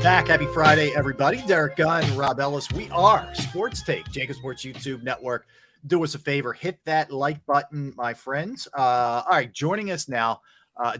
Back. Happy Friday, everybody. Derek Gunn, Rob Ellis. We are Sports Take, JAKIB Sports YouTube Network. Do us a favor, hit that like button, my friends. All right, joining us now,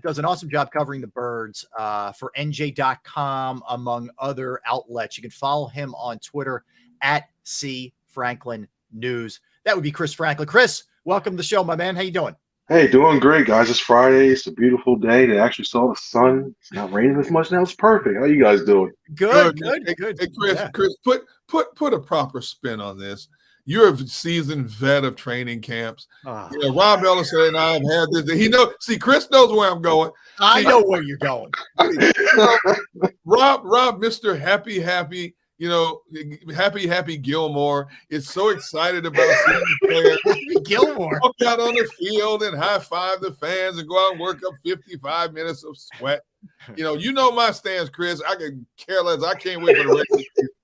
does an awesome job covering the Birds for NJ.com, among other outlets. You can follow him on Twitter at C Franklin News. That would be Chris Franklin. Chris, welcome to the show, my man. How you doing? Hey, doing great, guys. It's Friday. It's a beautiful day. They actually saw the sun. It's not raining as much now. It's perfect. How you guys doing? Good. Hey, Chris, put a proper spin on this. You're a seasoned vet of training camps. Rob Ellis and I have had this. He knows. See, Chris knows where I'm going. I know where you're going. Rob, Mr. Happy, Happy Gilmore is so excited about seeing players Gilmore walk out on the field and high five the fans and go out and work up 55 minutes of sweat. You know my stance, Chris. I could care less. I can't wait for the rest of the season.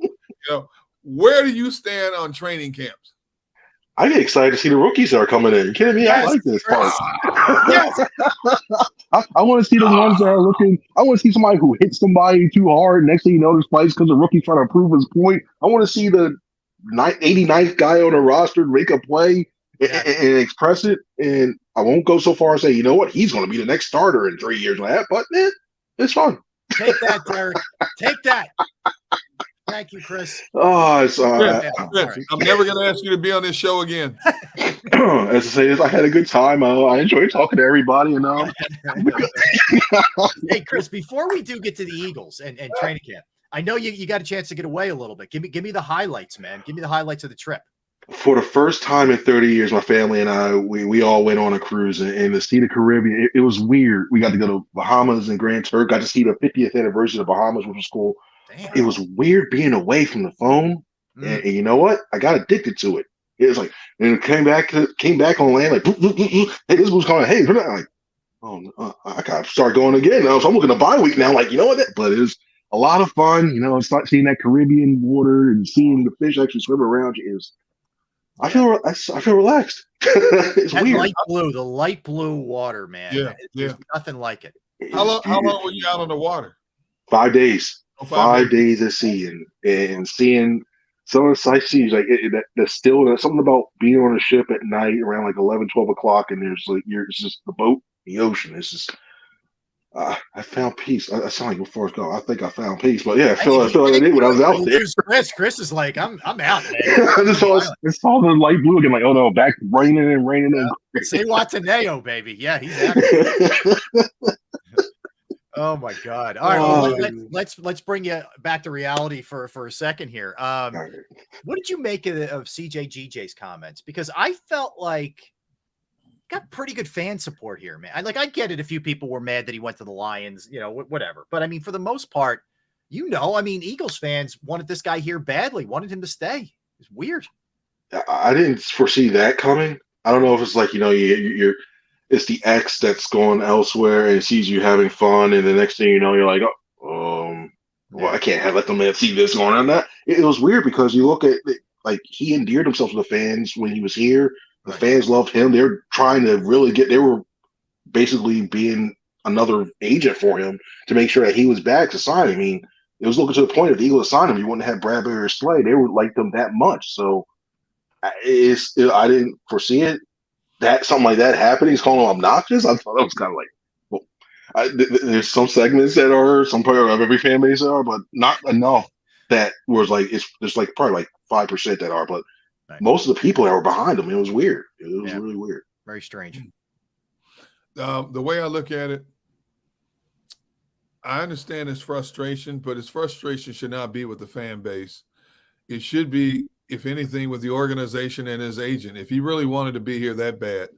Where do you stand on training camps? I get excited to see the rookies that are coming in. You kidding me? Yes, I like this part. Yes. I want to see the ones that are looking. I want to see somebody who hits somebody too hard. Next thing you know, there's plays because the rookie's trying to prove his point. I want to see the 89th guy on the roster make a play and express it. And I won't go so far as say, you know what, he's going to be the next starter in 3 years like that. But it's fun. Take that, Derek. Take that. Thank you, Chris. Oh, it's Chris, I'm never going to ask you to be on this show again. As I say, I had a good time. I enjoyed talking to everybody. Hey, Chris, before we do get to the Eagles and training camp, I know you got a chance to get away a little bit. Give me the highlights, man. Give me the highlights of the trip. For the first time in 30 years, my family and I, we all went on a cruise and to see the Caribbean, it was weird. We got to go to Bahamas and Grand Turk. Got to see the 50th anniversary of Bahamas, which was cool. Damn. It was weird being away from the phone. And you know what? I got addicted to it. It was like, and it came back on land, like, hey, this was calling, hey, like, I got to start going again. So I'm looking at a bye week now, like, you know what? But it was a lot of fun, start seeing that Caribbean water and seeing the fish actually swim around you. I feel relaxed. It's that weird. The light blue water, man. There's nothing like it. How long were you out on the water? 5 days. Oh, 5 days at sea and seeing some of the sightseeing, like there's still something about being on a ship at night around like 11, 12 o'clock, and there's like it's just the boat, the ocean. It's just I found peace. I sound like before I go. I think I found peace, but yeah, I feel like I did when I was out there. Chris is like, I'm out, man. I just saw the light blue again, like, oh no, back raining. Say Wataneo, baby. Yeah, he's out. Oh my God! All right, well, let's bring you back to reality for a second here. What did you make of CJGJ's comments? Because I felt like got pretty good fan support here, man. I get it. A few people were mad that he went to the Lions, whatever. But I mean, for the most part, Eagles fans wanted this guy here badly, wanted him to stay. It's weird. I didn't foresee that coming. I don't know if it's like it's the ex that's going elsewhere and sees you having fun, and the next thing you know, you're like, I can't let them see this going on. That it was weird because you look at it, like he endeared himself to the fans when he was here. The fans loved him. They're trying to really they were basically being another agent for him to make sure that he was back to sign. I mean, it was looking to the point if the Eagles signed him, you wouldn't have Bradbury or Slay. They would like them that much. So I didn't foresee it. That something like that happening, he's calling him obnoxious. I thought that was kind of like, there's some segments that are some part of every fan base are, but not enough that was like there's like probably like 5% that are, but most of the people that were behind him, it was weird. It was really weird. Very strange. The way I look at it, I understand his frustration, but his frustration should not be with the fan base. It should be, if anything, with the organization and his agent. If he really wanted to be here that bad,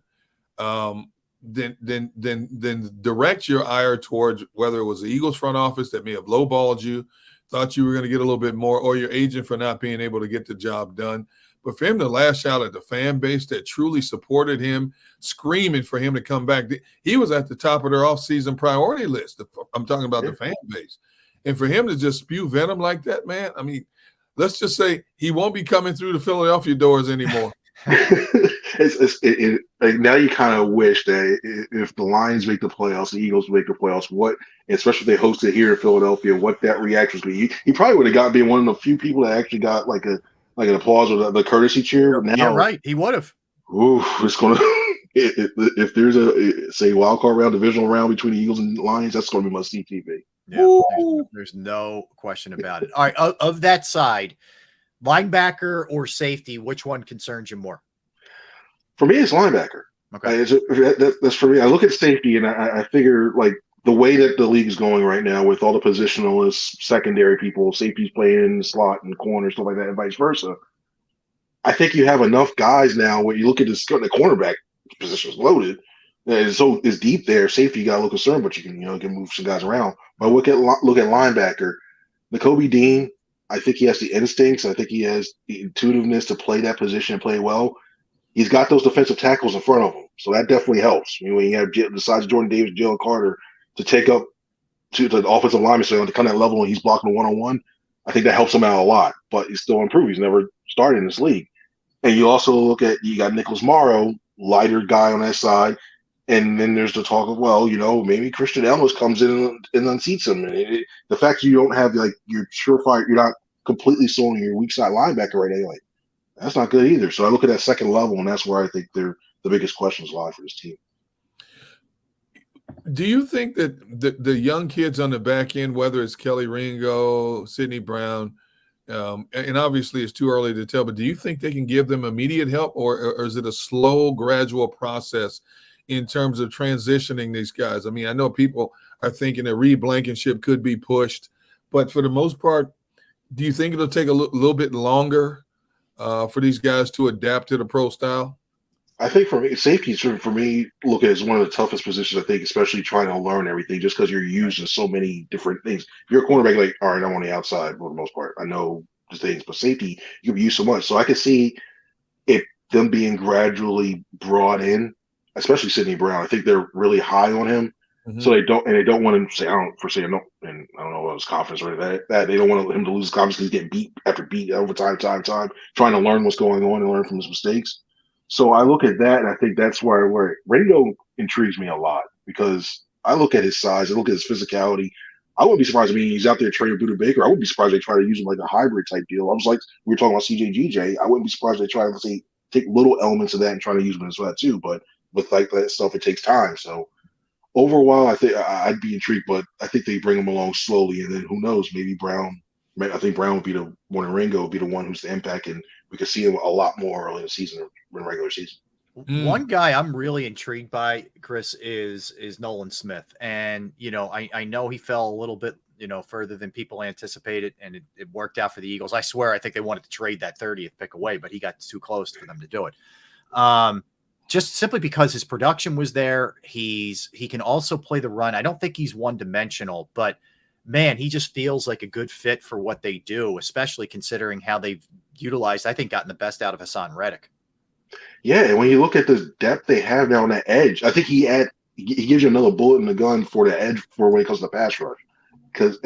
then direct your ire towards whether it was the Eagles front office that may have lowballed you, thought you were going to get a little bit more, or your agent for not being able to get the job done. But for him to lash out at the fan base that truly supported him, screaming for him to come back, he was at the top of their offseason priority list. I'm talking about the fan base. And for him to just spew venom like that, man, I mean, let's just say he won't be coming through the Philadelphia doors anymore. like now you kind of wish that if the Lions make the playoffs, the Eagles make the playoffs, especially if they host it here in Philadelphia, what that reaction would be. He probably would have got being one of the few people that actually got like an applause or the courtesy cheer. But now, yeah, right, he would have. Ooh, it's gonna if there's a say wild card round, divisional round between the Eagles and Lions, that's gonna be must-see TV. Yeah, there's no question about it. All right, of that side, linebacker or safety, which one concerns you more? For me, it's linebacker. Okay, that's for me. I look at safety, and I figure like the way that the league is going right now, with all the positionalists, secondary people, safeties playing in the slot and corner, stuff like that, and vice versa. I think you have enough guys now where you look at the cornerback position is loaded. And so it's deep there. Safety, you got a little concerned, but you can move some guys around. But look at linebacker. Nakobe Dean, I think he has the instincts. I think he has the intuitiveness to play that position and play well. He's got those defensive tackles in front of him, so that definitely helps. I mean, when you have besides Jordan Davis, Jalen Carter to take up to the offensive lineman, so to kind of level when he's blocking a one-on-one, I think that helps him out a lot. But he's still improved. He's never started in this league. And you also look at you got Nicholas Morrow, lighter guy on that side, and then there's the talk of maybe Christian Ellis comes in and unseats him. And the fact you don't have like your surefire, you're not completely sold on your weak side linebacker right now. Like that's not good either. So I look at that second level, and that's where I think the biggest questions lie for this team. Do you think that the young kids on the back end, whether it's Kelly Ringo, Sidney Brown, and obviously it's too early to tell, but do you think they can give them immediate help, or is it a slow, gradual process in terms of transitioning these guys? I mean, I know people are thinking that Reed Blankenship could be pushed, but for the most part, do you think it'll take a little bit longer for these guys to adapt to the pro style? I think for me, safety, for me, look at it as one of the toughest positions, I think, especially trying to learn everything just because you're using so many different things. If you're a cornerback, like, all right, I'm on the outside for the most part. I know the things, but safety, you can be used so much. So I can see it them being gradually brought in, especially Sidney Brown. I think they're really high on him. Mm-hmm. So they don't want him to say, I don't know what his confidence or that they don't want him to lose his confidence because he's getting beat after beat over time, trying to learn what's going on and learn from his mistakes. So I look at that, and I think that's where Ringo intrigues me a lot because I look at his size, I look at his physicality. I wouldn't be surprised. I mean, he's out there training Buda Baker. I wouldn't be surprised they try to use him like a hybrid type deal. I was like, we were talking about CJGJ. I wouldn't be surprised they try to take little elements of that and try to use them as well too. But with like that stuff, it takes time. So overall, I think I'd be intrigued, but I think they bring him along slowly, and then who knows? Maybe Brown. I think Brown would be the one, and Ringo would be the one who's the impact, and we could see him a lot more early in the season than regular season. One guy I'm really intrigued by, Chris, is Nolan Smith. And, I know he fell a little bit, further than people anticipated, and it worked out for the Eagles. I swear, I think they wanted to trade that 30th pick away, but he got too close for them to do it. Just simply because his production was there. He can also play the run. I don't think he's one-dimensional, but man, he just feels like a good fit for what they do, especially considering how they've utilized, I think, gotten the best out of Hassan Reddick. Yeah, and when you look at the depth they have now on that edge, I think he gives you another bullet in the gun for the edge for when it comes to pass rush. Because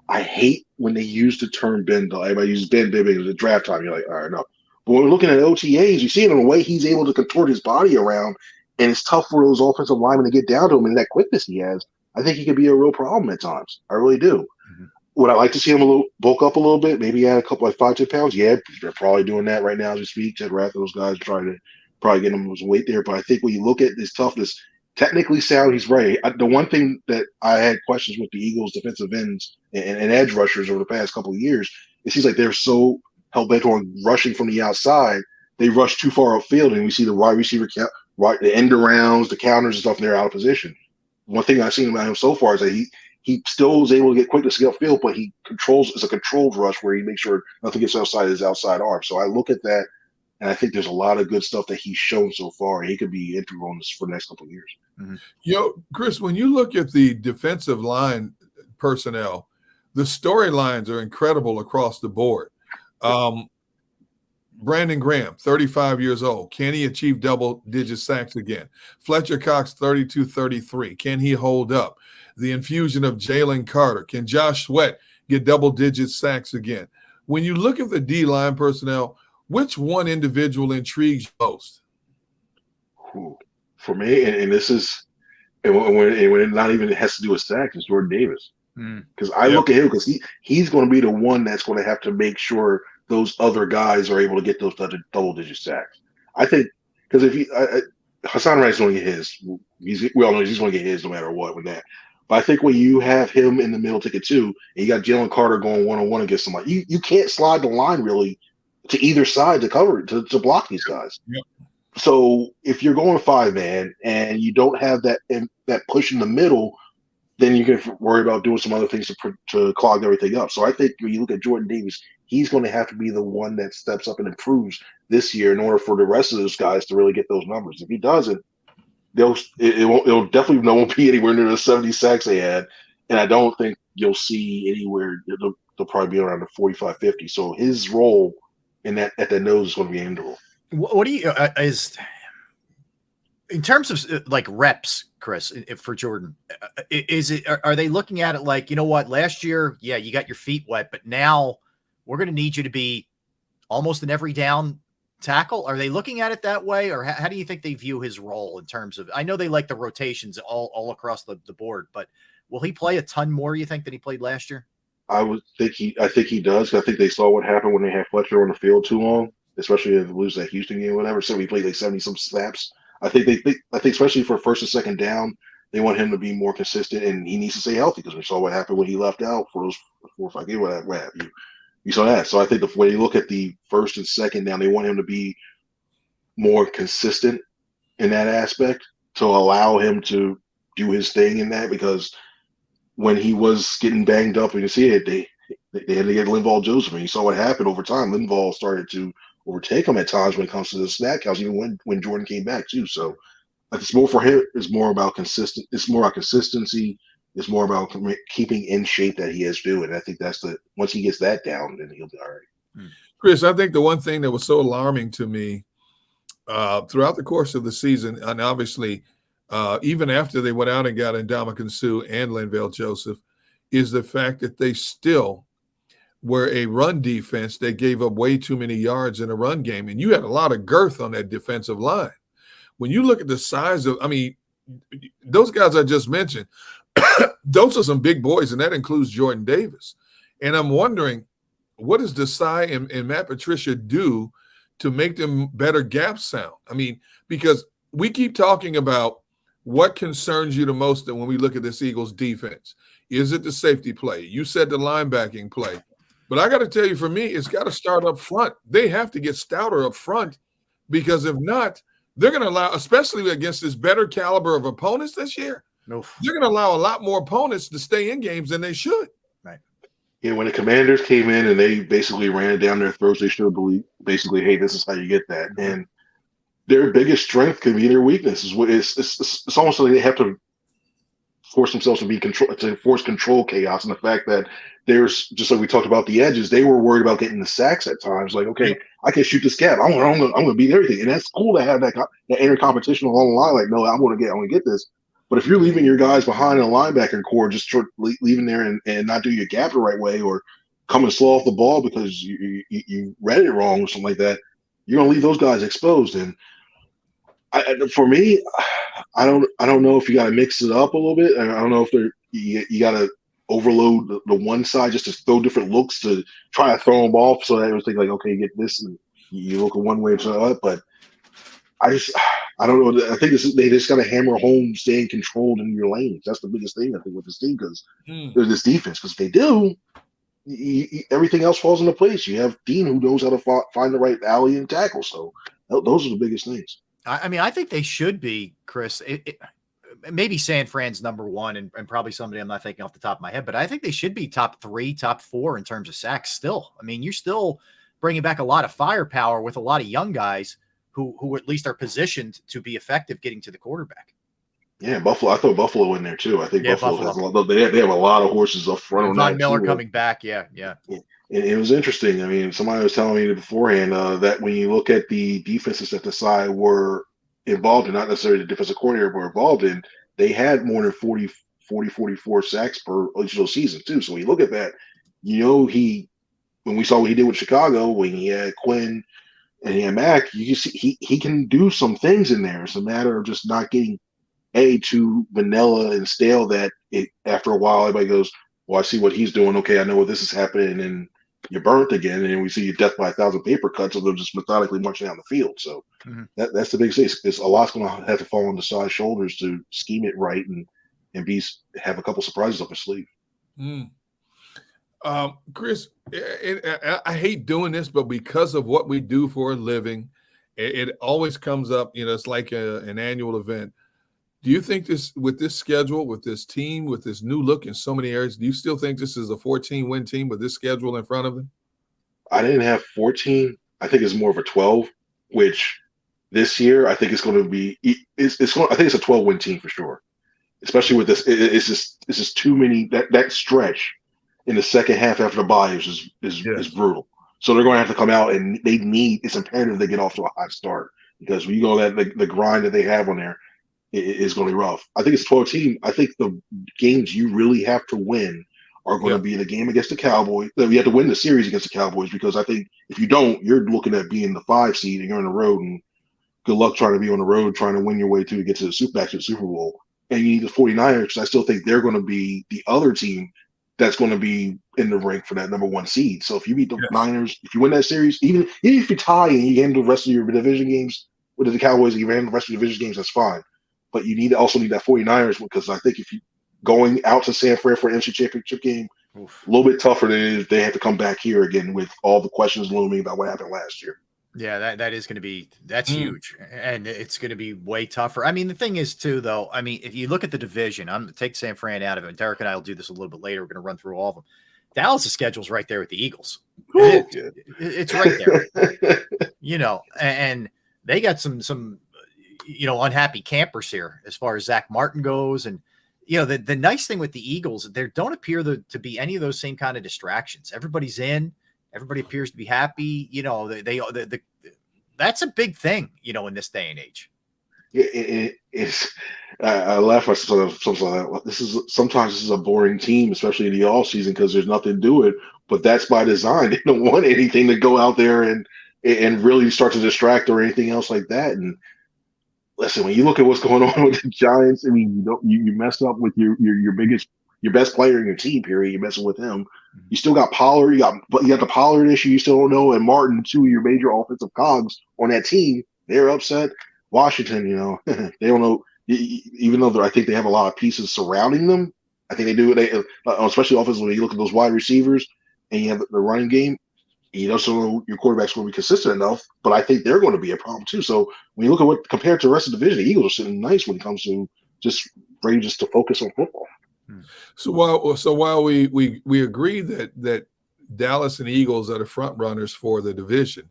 I hate when they use the term bend. Everybody uses bend as a draft time. You're like, all right, no. But when we're looking at OTAs, you see it in the way he's able to contort his body around, and it's tough for those offensive linemen to get down to him, and that quickness he has. I think he could be a real problem at times. I really do. Mm-hmm. Would I like to see him bulk up a little bit? Maybe add a couple, like 5-10 pounds? Yeah, they're probably doing that right now as we speak. Ted Rath, those guys trying to probably get him his weight there. But I think when you look at his toughness, technically sound, he's right. The one thing that I had questions with the Eagles' defensive ends and edge rushers over the past couple of years, it seems like they're so hell-bent on rushing from the outside, they rush too far upfield, and we see the wide receiver, the end arounds, the counters and stuff, and they're out of position. One thing I've seen about him so far is that he still is able to get quickness to get upfield, but it's a controlled rush where he makes sure nothing gets outside his outside arm. So I look at that, and I think there's a lot of good stuff that he's shown so far. He could be integral in this for the next couple of years. Mm-hmm. Chris, when you look at the defensive line personnel, the storylines are incredible across the board. Brandon Graham, 35 years old. Can he achieve double-digit sacks again? Fletcher Cox, 32-33. Can he hold up? The infusion of Jalen Carter. Can Josh Sweat get double-digit sacks again? When you look at the D-line personnel, which one individual intrigues you most? For me, and this is, and when it not even has to do with sacks, it's Jordan Davis. Because I look at him because he's going to be the one that's going to have to make sure those other guys are able to get those double-digit sacks. I think because if Hassan Wright's going to get his, we all know he's going to get his no matter what with that. But I think when you have him in the middle ticket too, and you got Jalen Carter going one-on-one against somebody, you can't slide the line really to either side to cover to block these guys. Yep. So if you're going 5-man and you don't have that push in the middle, then you can worry about doing some other things to clog everything up. So I think when you look at Jordan Davis, he's going to have to be the one that steps up and improves this year in order for the rest of those guys to really get those numbers. If he doesn't, it'll definitely won't be anywhere near the 70 sacks they had, and I don't think you'll see anywhere. They'll probably be around the 45, 50. So his role in that at the nose is going to be integral. What do you in terms of like reps, Chris, for Jordan? Are they looking at it like, you know what, last year, yeah, you got your feet wet, but now we're going to need you to be almost an every down tackle? Are they looking at it that way, or how do you think they view his role in terms of? I know they like the rotations all across the board, but will he play a ton more, you think, than he played last year? I think he does. I think they saw what happened when they had Fletcher on the field too long, especially if they lose that Houston game or whatever. So he played like 70 some snaps. I think especially for first and second down, they want him to be more consistent, and he needs to stay healthy because we saw what happened when he left out for those 4 or 5 games. What have you? You saw that. So I think when you look at the first and second down, they want him to be more consistent in that aspect to allow him to do his thing in that, because when he was getting banged up, and you see it, they had to get Linval Joseph, and you saw what happened over time. Linval started to overtake him at times when it comes to the snap counts, even when Jordan came back too. So it's more for him. It's more about consistent. It's more about consistency. It's more about keeping in shape that he has to. And I think once he gets that down, then he'll be all right. Chris, I think the one thing that was so alarming to me throughout the course of the season, and obviously even after they went out and got Ndamukong Suh and Linval Joseph, is the fact that they still were a run defense that gave up way too many yards in a run game. And you had a lot of girth on that defensive line. When you look at the size of, those guys I just mentioned, those are some big boys, and that includes Jordan Davis. And I'm wondering, what does Desai and Matt Patricia do to make them better gap sound? Because we keep talking about what concerns you the most when we look at this Eagles defense. Is it the safety play? You said the linebacking play. But I got to tell you, for me, it's got to start up front. They have to get stouter up front, because if not, they're going to allow, especially against this better caliber of opponents this year, they're going to allow a lot more opponents to stay in games than they should. Right. Yeah, when the Commanders came in and they basically ran it down their throats, they should have believed, basically, hey, this is how you get that. And their biggest strength can be their weakness. It's almost like they have to force themselves to force control chaos, and the fact that there's, just like we talked about the edges, they were worried about getting the sacks at times. Like, okay, I can shoot this gap. I'm gonna beat everything, and that's cool to have that inner competition along the line. Like, no, I'm gonna get this. But if you're leaving your guys behind in the linebacker core, just leaving there and not do your gap the right way, or coming slow off the ball because you read it wrong or something like that, you're gonna leave those guys exposed. And for me, I don't know if you got to mix it up a little bit. I don't know if you got to overload the one side just to throw different looks to try to throw them off, so that it was think like, okay, you get this and you look at one way or something. But I don't know. I think they just got to hammer home staying controlled in your lanes. That's the biggest thing I think with this team, because there's this defense. Because if they do, everything else falls into place. You have Dean who knows how to find the right alley and tackle. So those are the biggest things. I think they should be, Chris. Maybe San Fran's number one, and probably somebody I'm not thinking off the top of my head, but I think they should be top 3, top 4 in terms of sacks still. You're still bringing back a lot of firepower with a lot of young guys who at least are positioned to be effective getting to the quarterback. Yeah, Buffalo. I throw Buffalo in there too. I think Buffalo has a lot. They have a lot of horses up front. Von Miller coming back. Yeah. And it was interesting. Somebody was telling me beforehand that when you look at the defenses that the side were involved in, not necessarily the defensive coordinator were involved in, they had more than 40, 44 sacks per each season too. So when you look at that, when we saw what he did with Chicago, when he had Quinn, And yeah, Mac, you see he can do some things in there. It's a matter of just not getting too vanilla and stale that after a while everybody goes, well, I see what he's doing. Okay, I know what this is happening, and you're burnt again, and we see you death by 1,000 paper cuts, and they're just methodically marching down the field. So that's the big thing. It's a lot's going to have to fall on the side shoulders to scheme it right and have a couple surprises up his sleeve. Chris, I hate doing this, but because of what we do for a living, it always comes up. It's like an annual event. Do you think with this schedule, with this team, with this new look in so many areas, do you still think this is a 14-win team with this schedule in front of them? I didn't have 14. I think it's more of a 12, which this year I think it's going to be. I think it's a 12-win team for sure. Especially with this, it's just too many. That stretch in the second half after the bye is brutal. So they're going to have to come out, and it's imperative they get off to a hot start, because when you go the grind that they have on there, is going to be rough. I think it's a 12 team. I think the games you really have to win are going to be the game against the Cowboys. You have to win the series against the Cowboys, because I think if you don't, you're looking at being the 5 seed and you're on the road, and good luck trying to be on the road, trying to win your way to get to back to the Super Bowl. And you need the 49ers, because I still think they're going to be the other team that's going to be in the ring for that number 1 seed. So if you beat the Niners, if you win that series, even if you tie and you handle the rest of your division games with the Cowboys, and you handle the rest of your division games, that's fine. But you also need that 49ers, because I think if you going out to San Fran for an NFC Championship game, a little bit tougher than if they have to come back here again with all the questions looming about what happened last year. Yeah, that is going to be huge, and it's going to be way tougher. I mean, the thing is too, though. I mean, if you look at the division, I'm going to take San Fran out of it. Derek and I will do this a little bit later. We're going to run through all of them. Dallas' schedule's right there with the Eagles. It's right there, and they got some unhappy campers here as far as Zach Martin goes. And, the nice thing with the Eagles, there don't appear to be any of those same kind of distractions. Everybody's in, everybody appears to be happy. That's a big thing, in this day and age. It's I laugh at something like that. Sometimes this is a boring team, especially in the off season, because there's nothing to do it, but that's by design. They don't want anything to go out there and really start to distract or anything else like that. And listen, when you look at what's going on with the Giants, I mean, you messed up with your best player in your team. Period. You're messing with him. You still got Pollard. You got the Pollard issue. You still don't know, and Martin, two of your major offensive cogs on that team. They're upset. Washington, they don't know. Even though I think they have a lot of pieces surrounding them, I think they do. They especially offensively. You look at those wide receivers, and you have the running game. You also know your quarterback's going to be consistent enough, but I think they're going to be a problem too. So when you look at compared to the rest of the division, the Eagles are sitting nice when it comes to just ready to focus on football. So while we agree that Dallas and Eagles are the front runners for the division,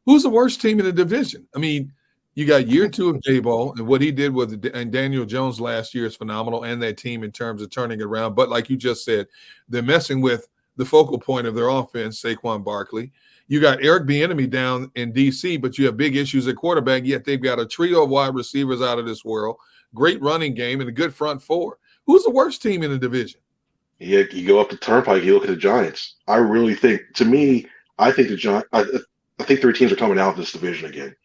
who's the worst team in the division? I mean, you got year 2 of J-Ball, and what he did and Daniel Jones last year is phenomenal, and that team in terms of turning it around. But like you just said, they're messing with the focal point of their offense, Saquon Barkley. You got Eric Bieniemy down in D.C., but you have big issues at quarterback, yet they've got a trio of wide receivers out of this world, great running game, and a good front four. Who's the worst team in the division? Yeah, you go up the turnpike, you look at the Giants. I really think, I think the Giants, I think 3 teams are coming out of this division again.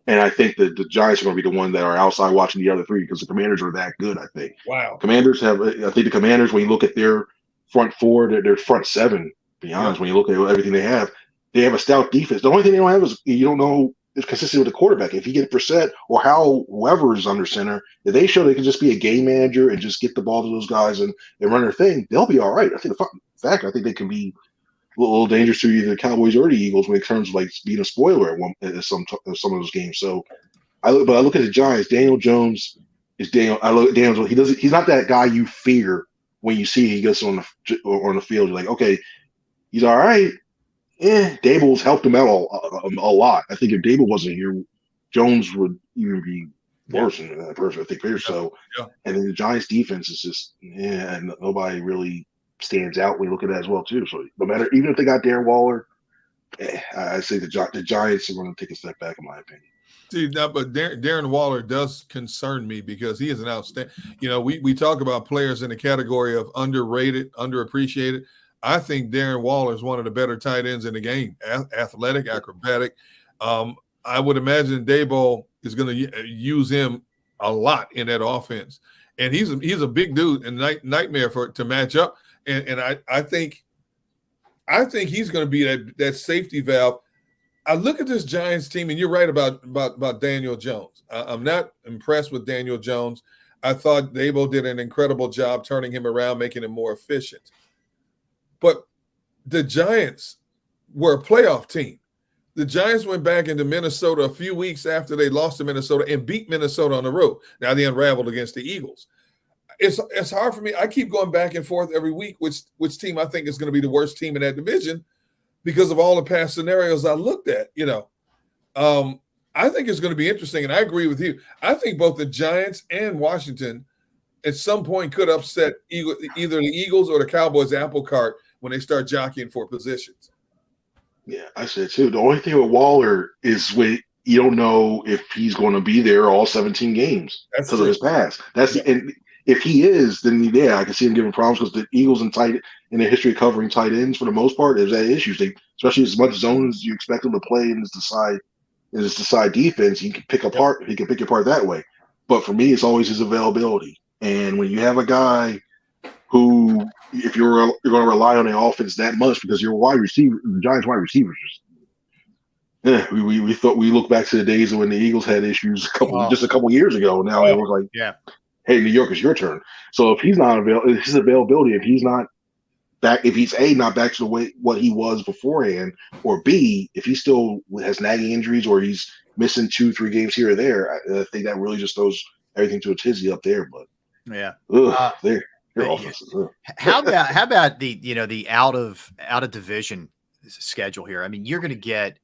And I think that the Giants are going to be the one that are outside watching the other 3, because the Commanders are that good, I think. Wow. I think the Commanders, when you look at their front 4, their front 7, to be honest, when you look at everything they have a stout defense. The only thing they don't have is you don't know is consistent with the quarterback. If you get Brissett or whoever is under center, if they show they can just be a game manager and just get the ball to those guys and run their thing, they'll be all right. I think I think they can be a little dangerous to either the Cowboys or the Eagles when it comes to like being a spoiler at some of those games. So I look at the Giants. Daniel Jones is Daniel. I look at Daniel. He's not that guy you fear when you see he gets on the field. You're like, okay, he's all right. Dable's helped him out a lot. I think if Dable wasn't here, Jones would even be worse than that person. I think. So, and then the Giants' defense is just nobody really stands out when you look at that as well too. So no matter, even if they got Darren Waller, I say the Giants are going to take a step back in my opinion. See, but Darren Waller does concern me because he is an outstanding. We talk about players in the category of underrated, underappreciated. I think Darren Waller is one of the better tight ends in the game. Athletic, acrobatic. I would imagine Daboll is going to use him a lot in that offense, and he's a big dude and nightmare to match up. And I think he's going to be that safety valve. I look at this Giants team, and you're right about Daniel Jones. I'm not impressed with Daniel Jones. I thought Daboll did an incredible job turning him around, making him more efficient. But the Giants were a playoff team. The Giants went back into Minnesota a few weeks after they lost to Minnesota and beat Minnesota on the road. Now they unraveled against the Eagles. It's hard for me. I keep going back and forth every week which team I think is going to be the worst team in that division because of all the past scenarios I looked at. I think it's going to be interesting, and I agree with you. I think both the Giants and Washington at some point could upset either the Eagles or the Cowboys' apple cart when they start jockeying for positions. Yeah, I said too. The only thing with Waller is you don't know if he's going to be there all 17 games because of his past. And if he is, then yeah, I can see him giving problems because the Eagles in their history of covering tight ends for the most part, they've had issues. Especially as much zones as you expect them to play in this side defense, he can pick apart. He can pick apart that way. But for me, it's always his availability. And when you have a guy who, if you're going to rely on the offense that much because you're a wide receiver, the Giants wide receivers. We thought we look back to the days when the Eagles had issues just a couple years ago. Now it was like, hey, New York, it's your turn. So if he's not available, his availability, if he's not back, if he's not back to what he was beforehand, or B, if he still has nagging injuries or he's missing 2-3 games here or there, I think that really just throws everything to a tizzy up there. But how about the out of division schedule here? I mean, you're going to get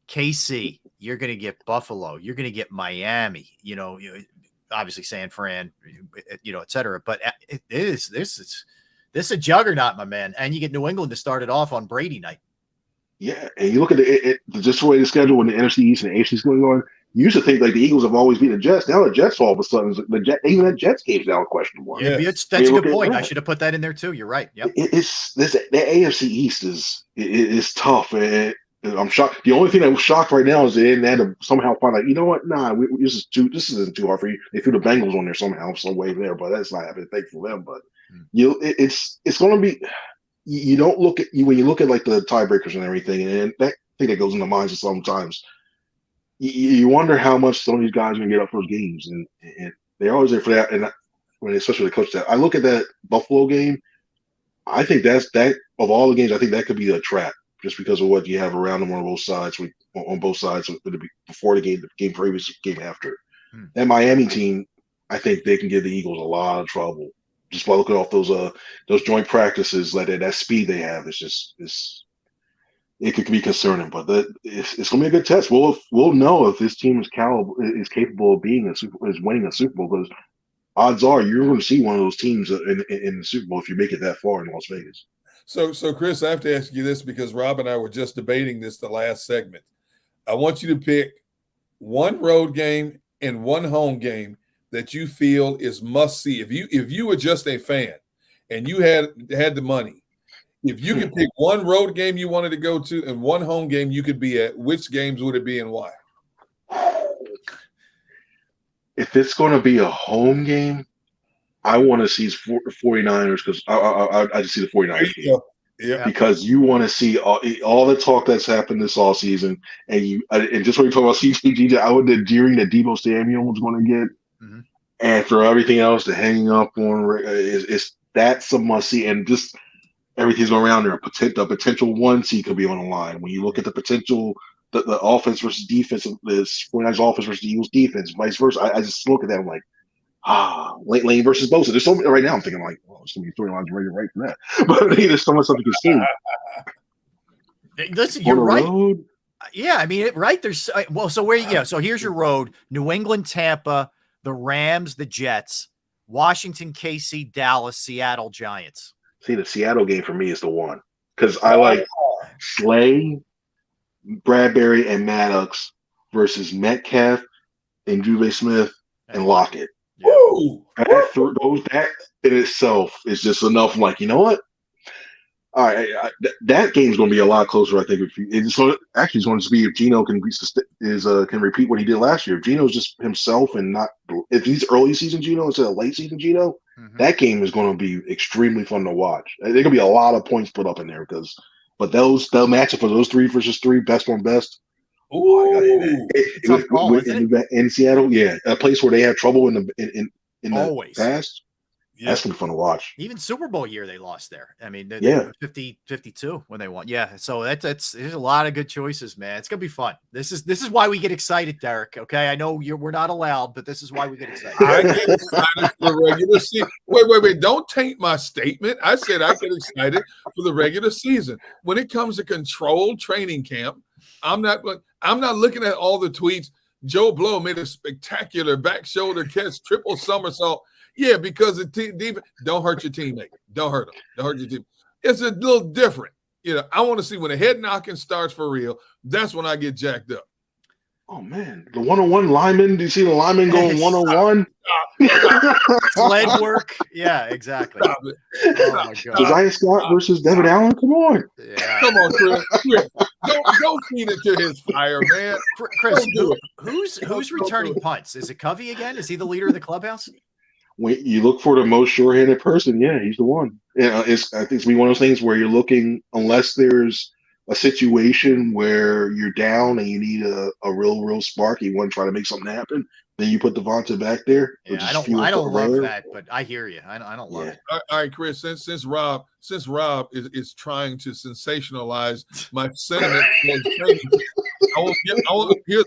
KC, you're going to get Buffalo, you're going to get Miami, obviously San Fran, et cetera. But this is a juggernaut, my man. And you get New England to start it off on Brady night. Yeah, and you look at just the way the schedule when the NFC East and the AFC is going on. You used to think like the Eagles have always beaten the Jets. Now the Jets all of a sudden, even that Jets game's now a question mark. Yeah, that's a good point. I should have put that in there too. You're right. Yep. The AFC East is tough. And I'm shocked. The only thing I'm shocked right now is they didn't have to somehow find out. You know what? Nah, this isn't too hard for you. They threw the Bengals on there somehow, some way there, but that's not happening. Thank for them. But it's going to be. You don't look at when you look at like the tiebreakers and everything, and that thing that goes in the minds of sometimes. You wonder how much some of these guys are going to get up for those games, and they're always there for that. And especially the coach that I look at that Buffalo game, I think that of all the games, I think that could be a trap just because of what you have around them on both sides. Before the game previous, game after. That Miami team, I think they can give the Eagles a lot of trouble just by looking off those joint practices. Like that speed they have it could be concerning, but it's going to be a good test. We'll know if this team is capable of winning a Super Bowl, because odds are you're going to see one of those teams in the Super Bowl if you make it that far in Las Vegas. So Chris, I have to ask you this because Rob and I were just debating this the last segment. I want you to pick one road game and one home game that you feel is must see. If you were just a fan and you had the money. If you could pick one road game you wanted to go to and one home game you could be at, which games would it be and why? If it's going to be a home game, I want to see 49ers because I just see the 49ers game. Yeah. Because you want to see all the talk that's happened this all season, and just when you talk about CCG, I would the jeering that Deebo Samuel was going to get, and for everything else, the hanging up on that's a must see, and just everything's around there. The potential 1 seed could be on the line. When you look at the potential, the offense versus defense, the 49ers offense versus the Eagles defense, vice versa. I just look at that. I'm like, Lane versus Bosa. There's so many right now. I'm thinking like, there's so many storylines ready right for that. But there's so much stuff you can see. Listen, you're right. Road? Yeah, I mean, right. There's so here's your road: New England, Tampa, the Rams, the Jets, Washington, KC, Dallas, Seattle, Giants. See, the Seattle game for me is the one because I like Slay, Bradbury, and Maddox versus Metcalf and Juve Smith and Lockett. Woo! That in itself is just enough. I'm like, you know what? All right, that game's going to be a lot closer, I think. So actually, it's going to be if Geno can can repeat what he did last year. If Geno's just himself and not if he's early season Geno instead of late season Geno, that game is going to be extremely fun to watch. There going to be a lot of points put up in there but they'll match up for those 3 versus 3, best on best. Ooh, in Seattle, yeah, a place where they have trouble in the always past. Yeah. That's gonna be fun to watch. Even Super Bowl year they lost there. I mean, they were 50-52 when they won. Yeah, so that's there's a lot of good choices, man. It's gonna be fun. This is why we get excited, Derek. Okay, I know we're not allowed, but this is why we get excited. I get excited for the regular season. Wait! Don't taint my statement. I said I get excited for the regular season. When it comes to controlled training camp, I'm not looking at all the tweets. Joe Blow made a spectacular back shoulder catch, triple somersault. Yeah, because the don't hurt your teammate. Don't hurt them. Don't hurt your team. It's a little different. I want to see when the head knocking starts for real. That's when I get jacked up. Oh man, the 1-on-1 lineman. Do you see the lineman going 1-on-1? Sled work. Yeah, exactly. Stop it. Oh my God. Josiah Scott versus Devin Allen. Come on. Yeah. Come on, Chris. Don't feed it to his fire, man. Chris, who's returning punts? Is it Covey again? Is he the leader of the clubhouse? When you look for the most sure-handed person, yeah, he's the one. I think it's one of those things where you're looking, unless there's a situation where you're down and you need a real spark, you want to try to make something happen, then you put Devonta back there. Yeah, I don't love that, but I hear you. I don't love it. All right, Chris. Since Rob is trying to sensationalize my sentiment, here's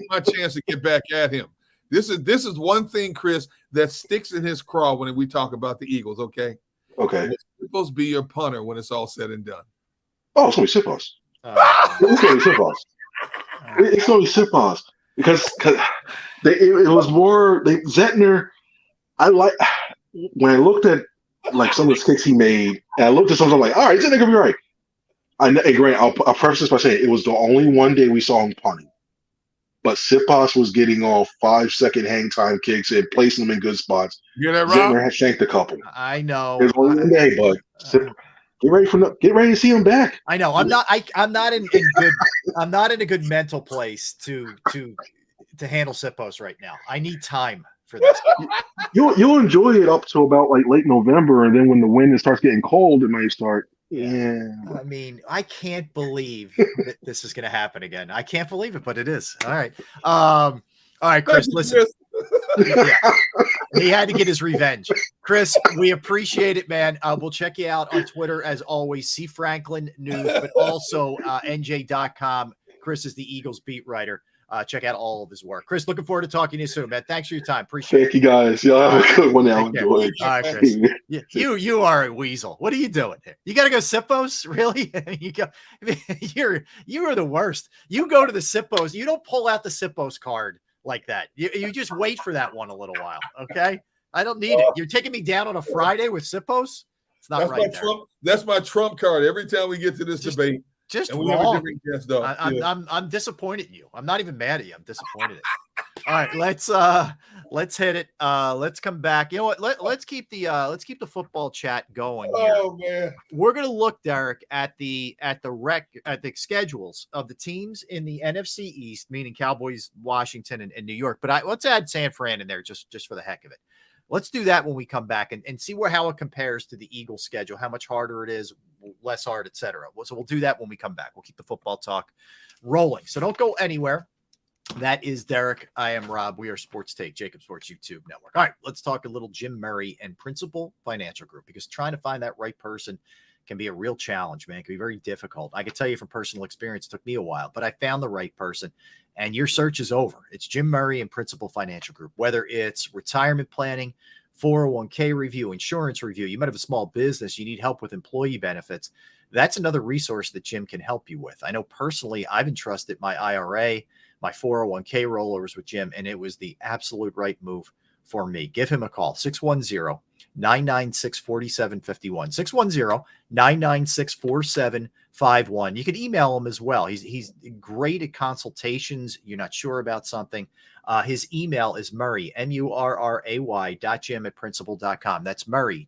my chance to get back at him. This is one thing, Chris, that sticks in his craw when we talk about the Eagles. Okay. It's supposed to be your punter when it's all said and done. Oh, it's going to be Sipos. It's going to be Sipos. It's going to be Sipos because it was more Zettner. When I looked at like some of the kicks he made, and I looked at something, I'm like, all right, Zettner gonna be right. I'll preface this by saying it was the only one day we saw him punting. But Sipos was getting off 5-second hang time kicks and placing them in good spots. You know that, Zettner had shanked a couple. I know. It was only one day, but get ready to see him back. I know. I'm not in a good mental place to handle Sipos right now. I need time for this. You'll enjoy it up to about like late November, and then when the wind starts getting cold, it might start. Yeah. I mean, I can't believe that this is going to happen again. I can't believe it, but it is. All right. All right, Chris, listen. Yeah. He had to get his revenge. Chris, we appreciate it, man. We'll check you out on Twitter as always. C Franklin News, but also NJ.com. Chris is the Eagles beat writer. Check out all of his work. Chris, looking forward to talking to you soon, man. Thanks for your time. Appreciate it. Thank you, guys. Y'all have a good one now. Enjoy. All right, Chris. You are a weasel. What are you doing here? You got to go Sippos? Really? You are the worst. You go to the Sippos. You don't pull out the Sippos card like that. You just wait for that one a little while, okay? I don't need it. You're taking me down on a Friday with Sippos? It's not right there. That's my trump card every time we get to this debate. Just and we wrong. have a different guest, though. I'm disappointed in you. I'm not even mad at you. I'm disappointed in you. All right, let's hit it. Let's come back. You know what? Let's keep the football chat going here. Oh man. We're gonna look, Derek, at the schedules of the teams in the NFC East, meaning Cowboys, Washington, and New York. But let's add San Fran in there just for the heck of it. Let's do that when we come back and see how it compares to the Eagles schedule, how much harder it is, less hard, etc. So we'll do that when we come back. We'll keep the football talk rolling. So don't go anywhere. That is Derek. I am Rob. We are Sports Take, JAKIB Sports YouTube Network. All right, let's talk a little Jim Murray and Principal Financial Group, because trying to find that right person can be a real challenge, man. It can be very difficult. I can tell you from personal experience, it took me a while, but I found the right person, and your search is over. It's Jim Murray and Principal Financial Group. Whether it's retirement planning, 401k review, insurance review, you might have a small business, you need help with employee benefits, that's another resource that Jim can help you with. I know personally, I've entrusted my IRA, my 401k rollovers with Jim, and it was the absolute right move for me. Give him a call, 610-996-4751, 610-996-4751. You can email him as well. He's great at consultations. You're not sure about something. His email is Murray, MURRAY.Jim@principal.com. That's Murray.